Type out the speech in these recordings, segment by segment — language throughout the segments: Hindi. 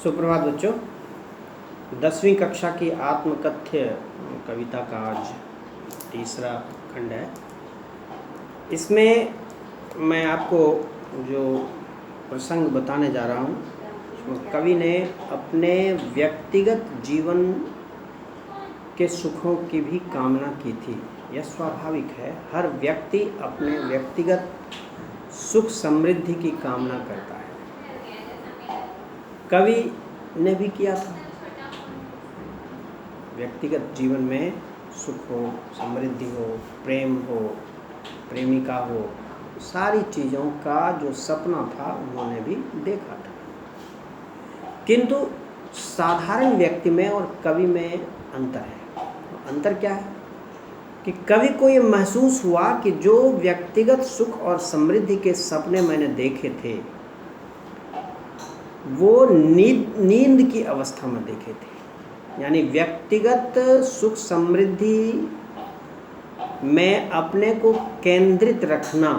सुप्रभात बच्चों। 10वीं कक्षा की आत्मकथ्य कविता का आज तीसरा खंड है। इसमें मैं आपको जो प्रसंग बताने जा रहा हूँ, कवि ने अपने व्यक्तिगत जीवन के सुखों की भी कामना की थी। यह स्वाभाविक है, हर व्यक्ति अपने व्यक्तिगत सुख समृद्धि की कामना करता है। कवि ने भी किया था। व्यक्तिगत जीवन में सुख हो, समृद्धि हो, प्रेम हो, प्रेमिका हो, सारी चीज़ों का जो सपना था उन्होंने भी देखा था। किंतु साधारण व्यक्ति में और कवि में अंतर है। अंतर क्या है कि कवि को ये महसूस हुआ कि जो व्यक्तिगत सुख और समृद्धि के सपने मैंने देखे थे वो नींद की अवस्था में देखे थे। यानी व्यक्तिगत सुख समृद्धि में अपने को केंद्रित रखना,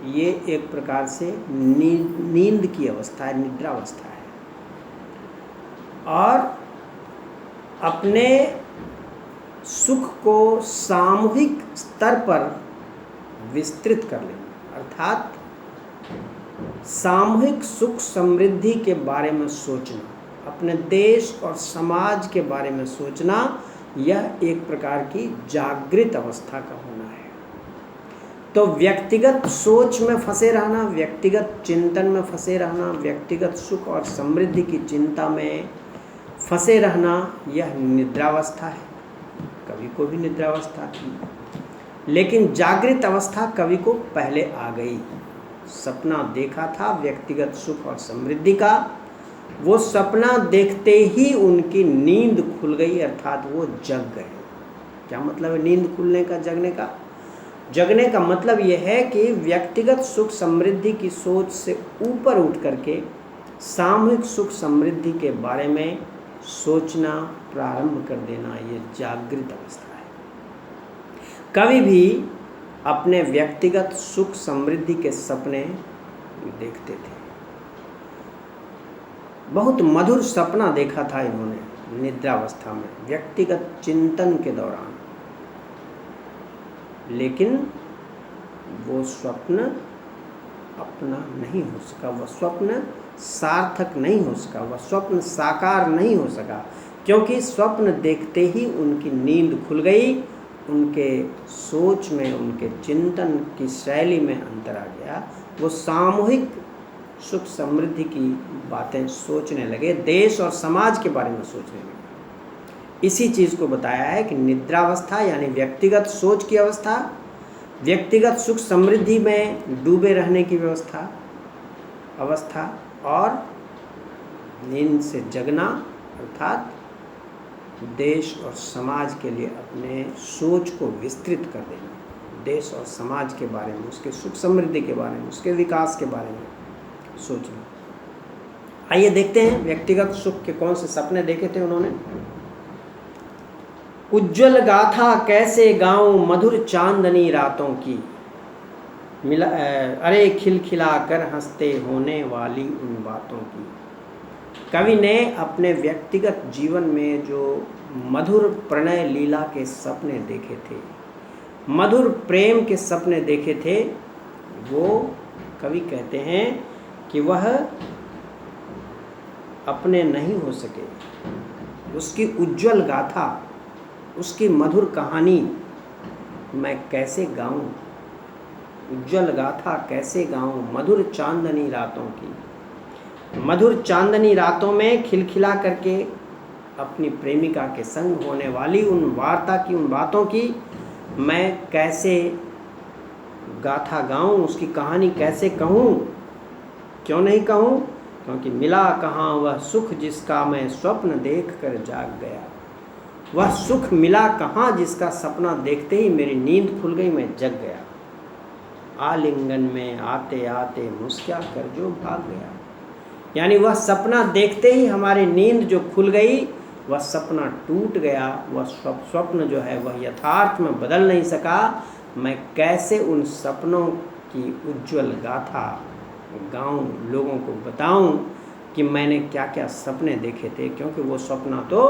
ये एक प्रकार से नींद की अवस्था है, निद्रावस्था है। और अपने सुख को सामूहिक स्तर पर विस्तृत कर लेना, अर्थात सामूहिक सुख समृद्धि के बारे में सोचना, अपने देश और समाज के बारे में सोचना, यह एक प्रकार की जागृत अवस्था का होना है। तो व्यक्तिगत सोच में फंसे रहना, व्यक्तिगत चिंतन में फंसे रहना, व्यक्तिगत सुख और समृद्धि की चिंता में फंसे रहना, यह निद्रावस्था है। कवि को भी निद्रावस्था थी, लेकिन जागृत अवस्था कवि को पहले आ गई। सपना देखा था व्यक्तिगत सुख और समृद्धि का, वो सपना देखते ही उनकी नींद खुल गई, अर्थात वो जग गए। क्या मतलब है नींद खुलने का, जगने का? जगने का मतलब यह है कि व्यक्तिगत सुख समृद्धि की सोच से ऊपर उठ करके सामूहिक सुख समृद्धि के बारे में सोचना प्रारंभ कर देना, ये जागृत अवस्था है। कवि भी अपने व्यक्तिगत सुख समृद्धि के सपने देखते थे। बहुत मधुर सपना देखा था इन्होंने निद्रावस्था में, व्यक्तिगत चिंतन के दौरान। लेकिन वो स्वप्न अपना नहीं हो सका, वह स्वप्न सार्थक नहीं हो सका, वह स्वप्न साकार नहीं हो सका, क्योंकि स्वप्न देखते ही उनकी नींद खुल गई। उनके सोच में, उनके चिंतन की शैली में अंतर आ गया। वो सामूहिक सुख समृद्धि की बातें सोचने लगे, देश और समाज के बारे में सोचने लगे। इसी चीज़ को बताया है कि निद्रावस्था यानी व्यक्तिगत सोच की अवस्था, व्यक्तिगत सुख समृद्धि में डूबे रहने की अवस्था, और नींद से जगना, अर्थात देश और समाज के लिए अपने सोच को विस्तृत कर देना, देश और समाज के बारे में, उसके सुख समृद्धि के बारे में, उसके विकास के बारे में सोचना। आइए देखते हैं व्यक्तिगत सुख के कौन से सपने देखे थे उन्होंने। उज्ज्वल गाथा कैसे गाऊं मधुर चांदनी रातों की, अरे खिलखिला कर हंसते होने वाली उन बातों की। कवि ने अपने व्यक्तिगत जीवन में जो मधुर प्रणय लीला के सपने देखे थे, मधुर प्रेम के सपने देखे थे, वो कवि कहते हैं कि वह अपने नहीं हो सके। उसकी उज्ज्वल गाथा, उसकी मधुर कहानी मैं कैसे गाऊं, उज्ज्वल गाथा कैसे गाऊं मधुर चांदनी रातों की। मधुर चांदनी रातों में खिलखिला करके अपनी प्रेमिका के संग होने वाली उन वार्ता की, उन बातों की मैं कैसे गाथा गाऊं, उसकी कहानी कैसे कहूं। क्यों नहीं कहूं? क्योंकि मिला कहाँ वह सुख जिसका मैं स्वप्न देख कर जाग गया। वह सुख मिला कहाँ जिसका सपना देखते ही मेरी नींद खुल गई, मैं जग गया। आलिंगन में आते आते मुस्कुरा कर जो भाग गया। यानी वह सपना देखते ही हमारी नींद जो खुल गई, वह सपना टूट गया, वह स्वप्न जो है वह यथार्थ में बदल नहीं सका। मैं कैसे उन सपनों की उज्ज्वल गाथा गाऊं, लोगों को बताऊं कि मैंने क्या क्या सपने देखे थे, क्योंकि वो सपना तो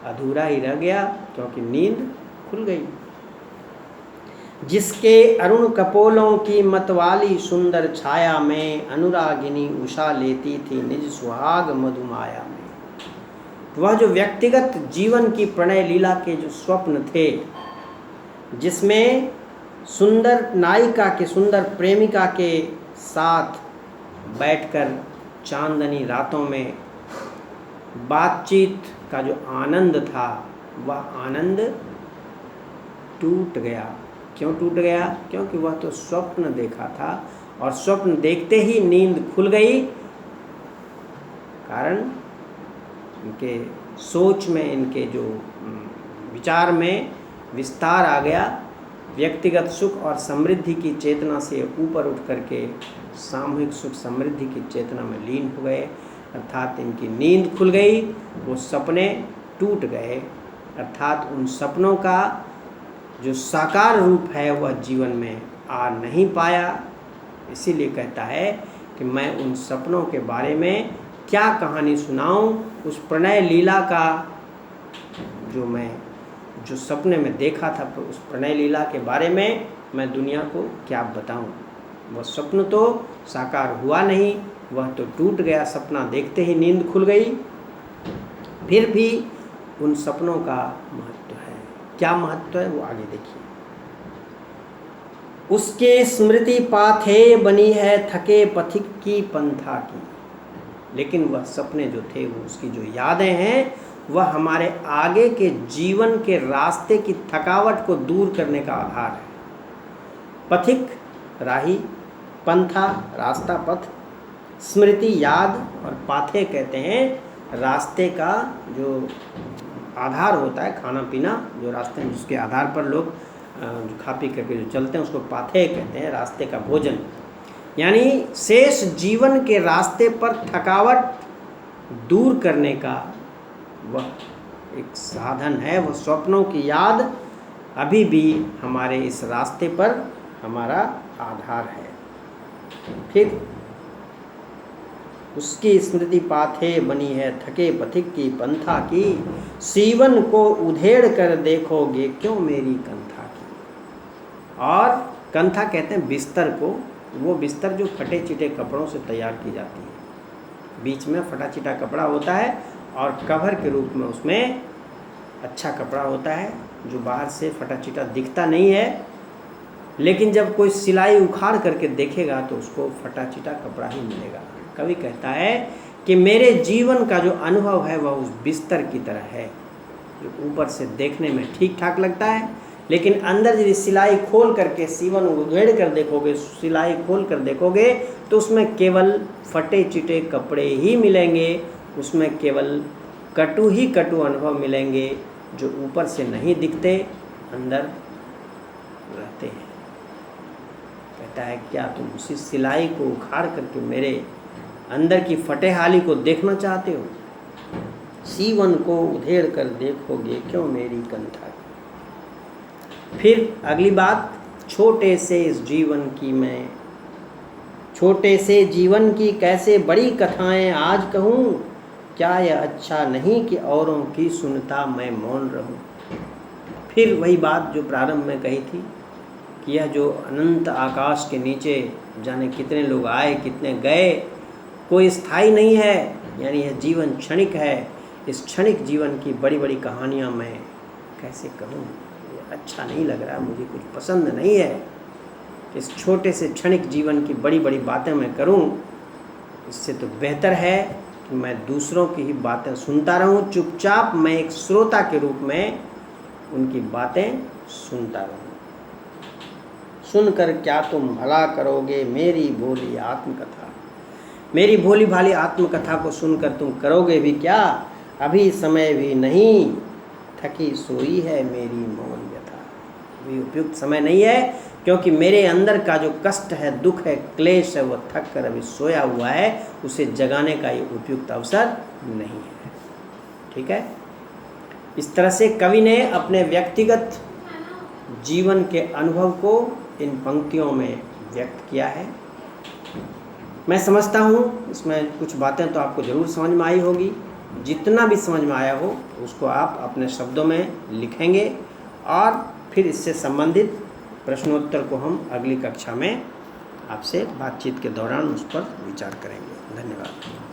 अधूरा ही रह गया, क्योंकि नींद खुल गई। जिसके अरुण कपोलों की मतवाली सुंदर छाया में अनुरागिनी उषा लेती थी निज सुहाग मधुमाया में। वह जो व्यक्तिगत जीवन की प्रणय लीला के जो स्वप्न थे, जिसमें सुंदर नायिका के, सुंदर प्रेमिका के साथ बैठकर चांदनी रातों में बातचीत का जो आनंद था, वह आनंद टूट गया। क्यों टूट गया? क्योंकि वह तो स्वप्न देखा था, और स्वप्न देखते ही नींद खुल गई। कारण इनके सोच में, इनके जो विचार में विस्तार आ गया। व्यक्तिगत सुख और समृद्धि की चेतना से ऊपर उठ करके सामूहिक सुख समृद्धि की चेतना में लीन हो गए, अर्थात इनकी नींद खुल गई, वो सपने टूट गए। अर्थात उन सपनों का जो साकार रूप है वह जीवन में आ नहीं पाया। इसीलिए कहता है कि मैं उन सपनों के बारे में क्या कहानी सुनाऊं, उस प्रणय लीला का जो सपने में देखा था, उस प्रणय लीला के बारे में मैं दुनिया को क्या बताऊं। वह स्वप्न तो साकार हुआ नहीं, वह तो टूट गया, सपना देखते ही नींद खुल गई। फिर भी उन सपनों का महत्व है। क्या महत्व है वो आगे देखिए। उसके स्मृति पाथे बनी है थके पथिक की पंथा की। लेकिन वह सपने जो थे, वो उसकी जो यादें हैं, वह हमारे आगे के जीवन के रास्ते की थकावट को दूर करने का आधार है। पथिक राही, पंथा रास्ता, पथ, स्मृति याद, और पाथे कहते हैं रास्ते का जो आधार होता है, खाना पीना जो रास्ते में जिसके आधार पर लोग जो खा पी करके जो चलते हैं उसको पाथे कहते हैं, रास्ते का भोजन। यानी शेष जीवन के रास्ते पर थकावट दूर करने का वह एक साधन है। वह स्वप्नों की याद अभी भी हमारे इस रास्ते पर हमारा आधार है। फिर उसकी स्मृति पाथे बनी है थके पथिक की पंथा की, सीवन को उधेड़ कर देखोगे क्यों मेरी कंथा की। और कंथा कहते हैं बिस्तर को, वो बिस्तर जो फटे चिटे कपड़ों से तैयार की जाती है। बीच में फटा चिटा कपड़ा होता है और कवर के रूप में उसमें अच्छा कपड़ा होता है, जो बाहर से फटा चिटा दिखता नहीं है, लेकिन जब कोई सिलाई उखाड़ करके देखेगा तो उसको फटा चिटा कपड़ा ही मिलेगा। कवि कहता है कि मेरे जीवन का जो अनुभव है वह उस बिस्तर की तरह है, जो ऊपर से देखने में ठीक ठाक लगता है, लेकिन अंदर यदि सिलाई खोल करके, सीवन उधेड़ कर देखोगे, सिलाई खोल कर देखोगे तो उसमें केवल फटे चिटे कपड़े ही मिलेंगे, उसमें केवल कटु ही कटु अनुभव मिलेंगे, जो ऊपर से नहीं दिखते, अंदर रहते हैं। कहता है क्या तुम उसी सिलाई को उखाड़ करके मेरे अंदर की फटेहाली को देखना चाहते हो? सीवन को उधेड़ कर देखोगे क्यों मेरी कंथा की। फिर अगली बात, छोटे से जीवन की कैसे बड़ी कथाएं आज कहूँ, क्या यह अच्छा नहीं कि औरों की सुनता मैं मौन रहूं। फिर वही बात जो प्रारंभ में कही थी कि यह जो अनंत आकाश के नीचे जाने कितने लोग आए कितने गए, कोई स्थायी नहीं है, यानी यह जीवन क्षणिक है। इस क्षणिक जीवन की बड़ी बड़ी कहानियाँ मैं कैसे कहूँ, ये अच्छा नहीं लग रहा, मुझे कुछ पसंद नहीं है। इस छोटे से क्षणिक जीवन की बड़ी बड़ी बातें मैं करूँ, इससे तो बेहतर है कि मैं दूसरों की ही बातें सुनता रहूं, चुपचाप मैं एक श्रोता के रूप में उनकी बातें सुनता रहूं। सुनकर क्या तुम भला करोगे मेरी भोली आत्मकथा। मेरी भोली भाली आत्मकथा को सुनकर तुम करोगे भी क्या, अभी समय भी नहीं, थकी सोई है मेरी मौन व्यथा। अभी उपयुक्त समय नहीं है, क्योंकि मेरे अंदर का जो कष्ट है, दुख है, क्लेश है, वह थक कर अभी सोया हुआ है, उसे जगाने का ये उपयुक्त अवसर नहीं है। ठीक है, इस तरह से कवि ने अपने व्यक्तिगत जीवन के अनुभव को इन पंक्तियों में व्यक्त किया है। मैं समझता हूँ इसमें कुछ बातें तो आपको ज़रूर समझ में आई होगी। जितना भी समझ में आया हो उसको आप अपने शब्दों में लिखेंगे और फिर इससे संबंधित प्रश्नोत्तर को हम अगली कक्षा में आपसे बातचीत के दौरान उस पर विचार करेंगे। धन्यवाद।